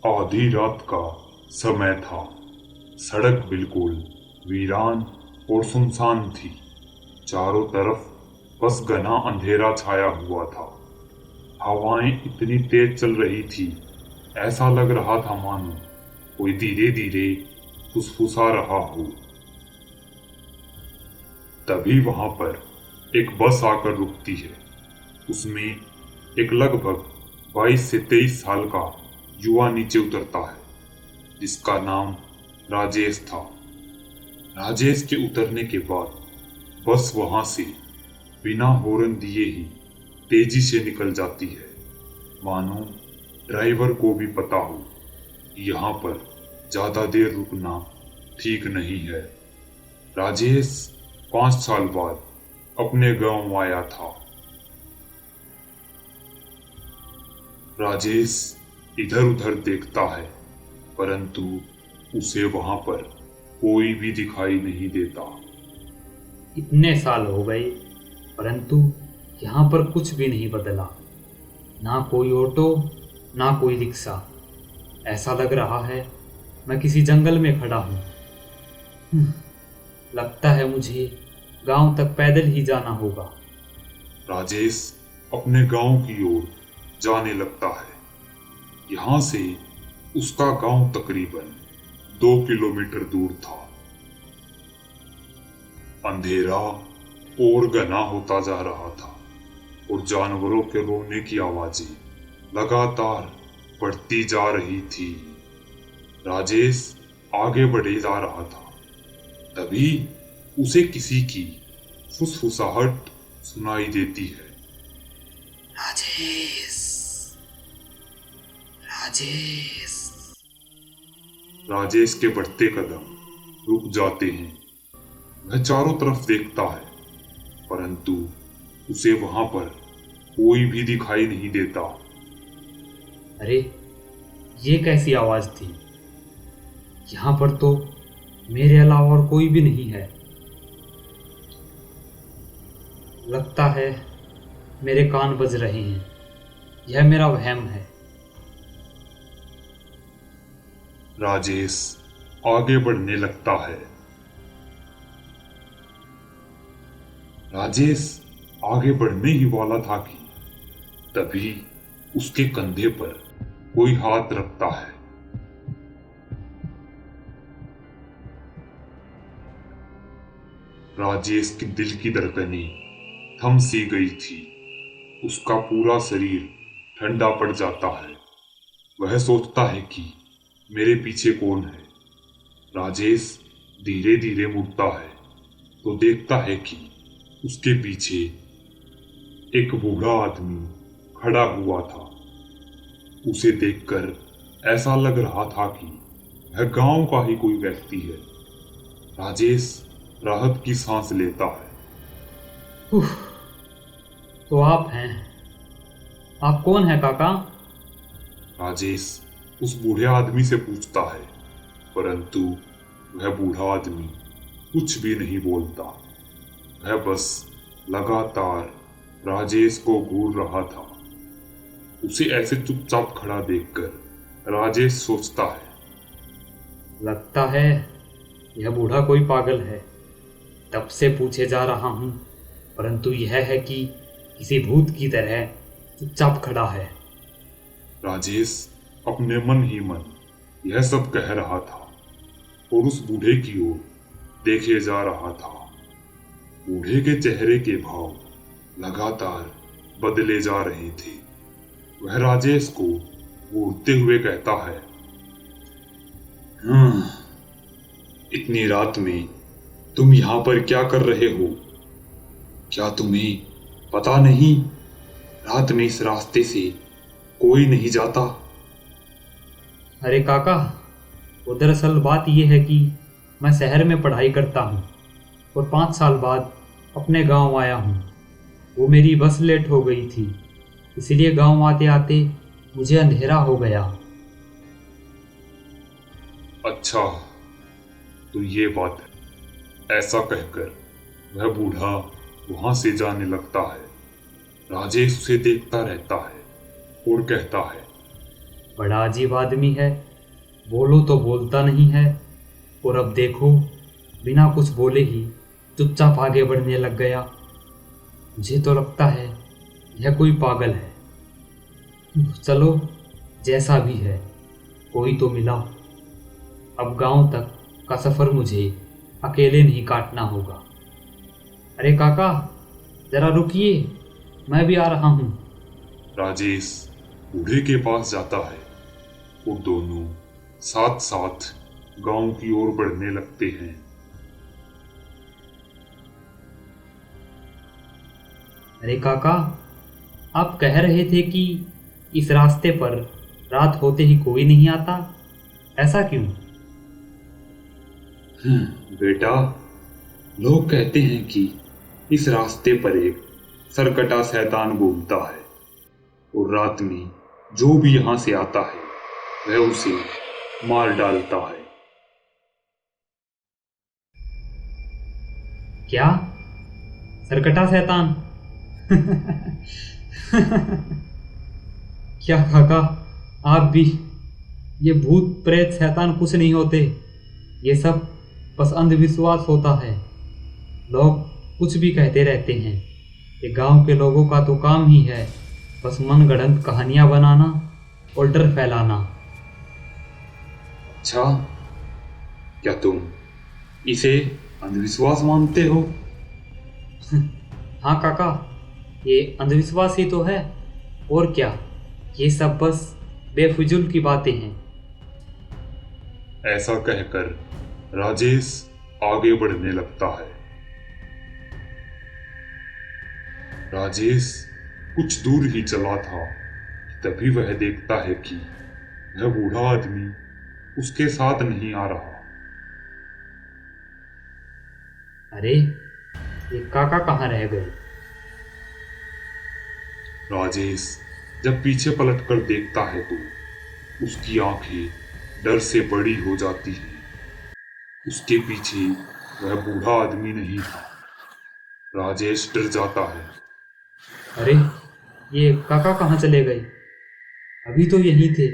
आधी रात का समय था। सड़क बिल्कुल वीरान और सुनसान थी। चारों तरफ बस घना अंधेरा छाया हुआ था। हवाएं इतनी तेज चल रही थी, ऐसा लग रहा था मानो कोई धीरे धीरे फुसफुसा रहा हो। तभी वहां पर एक बस आकर रुकती है। उसमें एक लगभग 22 से 23 साल का युवा नीचे उतरता है, जिसका नाम राजेश था। राजेश के उतरने के बाद बस वहां से बिना हॉर्न दिए ही तेजी से निकल जाती है, मानो ड्राइवर को भी पता हो यहाँ पर ज्यादा देर रुकना ठीक नहीं है। राजेश 5 साल बाद अपने गांव आया था। राजेश इधर उधर देखता है, परंतु उसे वहां पर कोई भी दिखाई नहीं देता। इतने साल हो गए परंतु यहाँ पर कुछ भी नहीं बदला। ना कोई ऑटो, ना कोई रिक्शा। ऐसा लग रहा है मैं किसी जंगल में खड़ा हूँ। लगता है मुझे गांव तक पैदल ही जाना होगा। राजेश अपने गांव की ओर जाने लगता है। यहाँ से उसका गांव तकरीबन 2 किलोमीटर दूर था। अंधेरा और घना होता जा रहा था और जानवरों के रोने की आवाजें लगातार बढ़ती जा रही थी। राजेश आगे बढ़े जा रहा था, तभी उसे किसी की फुसफुसाहट सुनाई देती है। राजेश, राजेश। राजेश के बढ़ते कदम रुक जाते हैं। वह चारों तरफ देखता है, परंतु उसे वहां पर कोई भी दिखाई नहीं देता। अरे, ये कैसी आवाज थी? यहाँ पर तो मेरे अलावा और कोई भी नहीं है। लगता है मेरे कान बज रहे हैं। यह मेरा वहम है। राजेश आगे बढ़ने लगता है। राजेश आगे बढ़ने ही वाला था कि तभी उसके कंधे पर कोई हाथ रखता है। राजेश की दिल की धड़कनें थम सी गई थी। उसका पूरा शरीर ठंडा पड़ जाता है। वह सोचता है कि मेरे पीछे कौन है। राजेश धीरे धीरे मुड़ता है तो देखता है कि उसके पीछे एक बूढ़ा आदमी खड़ा हुआ था। उसे देखकर ऐसा लग रहा था कि वह गांव का ही कोई व्यक्ति है। राजेश राहत की सांस लेता है। उफ, तो आप हैं। आप कौन है काका? राजेश उस बूढ़े आदमी से पूछता है, परंतु वह बूढ़ा आदमी कुछ भी नहीं बोलता। वह बस लगातार राजेश को घूर रहा था। उसे ऐसे चुपचाप खड़ा देखकर राजेश सोचता है, लगता है यह बूढ़ा कोई पागल है। तब से पूछे जा रहा हूँ, परंतु यह है कि किसी भूत की तरह चुपचाप खड़ा है। राजेश अपने मन ही मन यह सब कह रहा था और उस बूढ़े की ओर देखे जा रहा था। बूढ़े के चेहरे के भाव लगातार बदले जा रहे थे। वह राजेश को घूरते हुए कहता है, इतनी रात में तुम यहाँ पर क्या कर रहे हो? क्या तुम्हें पता नहीं रात में इस रास्ते से कोई नहीं जाता? अरे काका, वो दरअसल बात यह है कि मैं शहर में पढ़ाई करता हूँ और 5 साल बाद अपने गांव आया हूँ। वो मेरी बस लेट हो गई थी, इसलिए गांव आते आते मुझे अंधेरा हो गया। अच्छा, तो ये बात है। ऐसा कहकर वह बूढ़ा वहां से जाने लगता है। राजेश उसे देखता रहता है और कहता है, बड़ा अजीब आदमी है, बोलो तो बोलता नहीं है, और अब देखो बिना कुछ बोले ही चुपचाप आगे बढ़ने लग गया। मुझे तो लगता है यह कोई पागल है। चलो, जैसा भी है, कोई तो मिला। अब गांव तक का सफ़र मुझे अकेले नहीं काटना होगा। अरे काका, जरा रुकिए, मैं भी आ रहा हूँ। राजेश बूढ़े के पास जाता है और दोनों साथ साथ गांव की ओर बढ़ने लगते हैं। अरे काका, आप कह रहे थे कि इस रास्ते पर रात होते ही कोई नहीं आता, ऐसा क्यों? बेटा, लोग कहते हैं कि इस रास्ते पर एक सरकटा शैतान घूमता है और रात में जो भी यहां से आता है वह उसे मार डालता है। क्या? सरकटा शैतान? क्या काका, आप भी? ये भूत प्रेत शैतान कुछ नहीं होते, ये सब बस अंधविश्वास होता है। लोग कुछ भी कहते रहते हैं। ये गांव के लोगों का तो काम ही है बस मनगढ़ंत कहानियां बनाना और डर फैलाना। अच्छा, क्या तुम इसे अंधविश्वास मानते हो? हाँ काका, ये अंधविश्वास ही तो है, और क्या। ये सब बस बेफिजूल की बातें हैं। ऐसा कहकर राजेश आगे बढ़ने लगता है। राजेश कुछ दूर ही चला था, तभी वह देखता है कि वह बूढ़ा आदमी उसके साथ नहीं आ रहा। अरे, ये काका कहाँ रह गए? राजेश जब पीछे पलटकर देखता है तो उसकी आंखें डर से बड़ी हो जाती हैं। उसके पीछे वह बूढ़ा आदमी नहीं था। राजेश डर जाता है। अरे, ये काका कहाँ चले गए? अभी तो यहीं थे,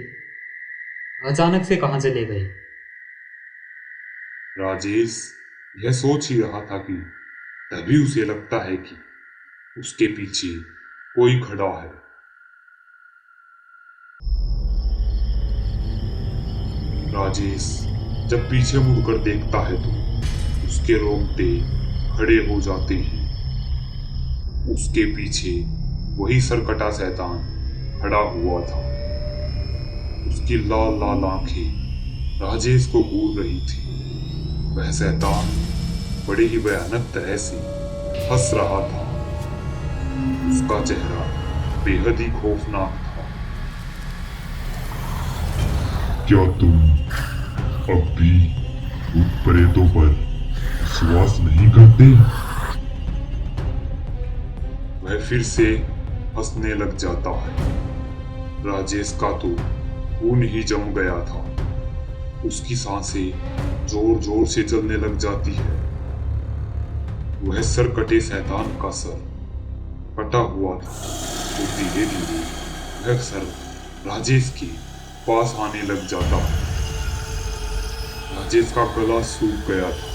अचानक से कहाँ चले गए? राजेश यह सोच ही रहा था कि तभी उसे लगता है कि उसके पीछे कोई खड़ा है। राजेश जब पीछे मुड़कर देखता है तो उसके रोंगटे खड़े हो जाते हैं। उसके पीछे वही सरकटा शैतान खड़ा हुआ था। उसकी लाल लाल आंखें राजेश को घूर रही थी। वह शैतान बड़े ही भयानक तरह से हंस रहा था। उसका चेहरा बेहद ही खौफनाक था। क्या तुम अब भी भूत प्रेतों पर विश्वास नहीं करते? वह फिर से हंसने लग जाता है। राजेश का तो खून ही जम गया था। उसकी सांसें जोर जोर से चलने लग जाती है। वह सर कटे शैतान का सर कटा हुआ था तो धीरे धीरे वह सर राजेश के पास आने लग जाता है। राजेश का गला सूख गया था।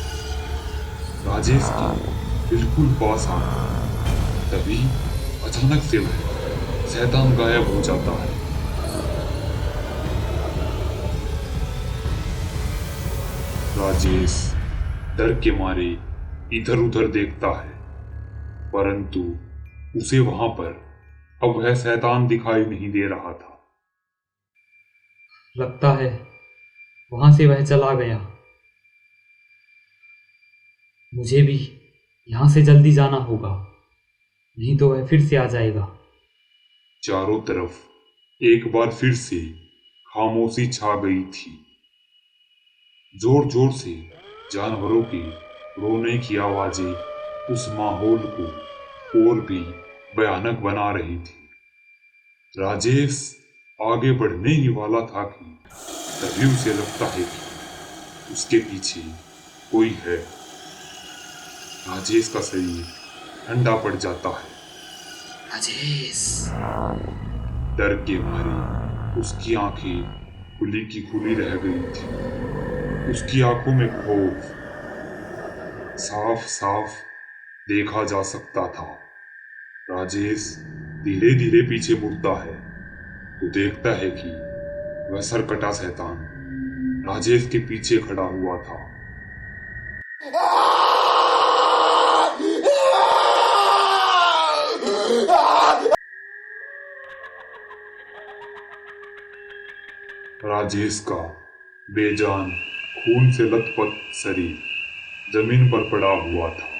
राजेश के बिल्कुल पास आ तभी अचानक से वह शैतान गायब हो जाता है। राजेश डर के मारे इधर उधर देखता है, परंतु उसे वहां पर अब वह शैतान दिखाई नहीं दे रहा था। लगता है वहां से वह चला गया। मुझे भी यहां से जल्दी जाना होगा, नहीं तो वह फिर से आ जाएगा। चारों तरफ एक बार फिर से खामोशी छा गई थी। जोर जोर से जानवरों के रोने की आवाजें उस माहौल को और भी भयानक बना रही थी। राजेश आगे बढ़ने ही वाला था कि तभी उसे लगता है कि उसके पीछे कोई है। राजेश का शरीर ठंडा पड़ जाता है। राजेश। डर के मारे उसकी आंखें खुली की खुली रह गई थी। उसकी आंखों में खौफ साफ साफ देखा जा सकता था। राजेश धीरे धीरे पीछे मुड़ता है तो देखता है कि वह सरकटा शैतान राजेश के पीछे खड़ा हुआ था। राजेश का बेजान खून से लथपथ शरीर जमीन पर पड़ा हुआ था।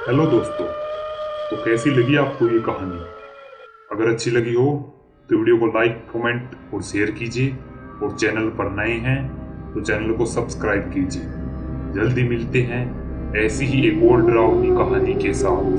हेलो दोस्तों, तो कैसी लगी आपको ये कहानी? अगर अच्छी लगी हो तो वीडियो को लाइक, कमेंट और शेयर कीजिए और चैनल पर नए हैं तो चैनल को सब्सक्राइब कीजिए। जल्दी मिलते हैं ऐसी ही एक और डरावनी कहानी के साथ।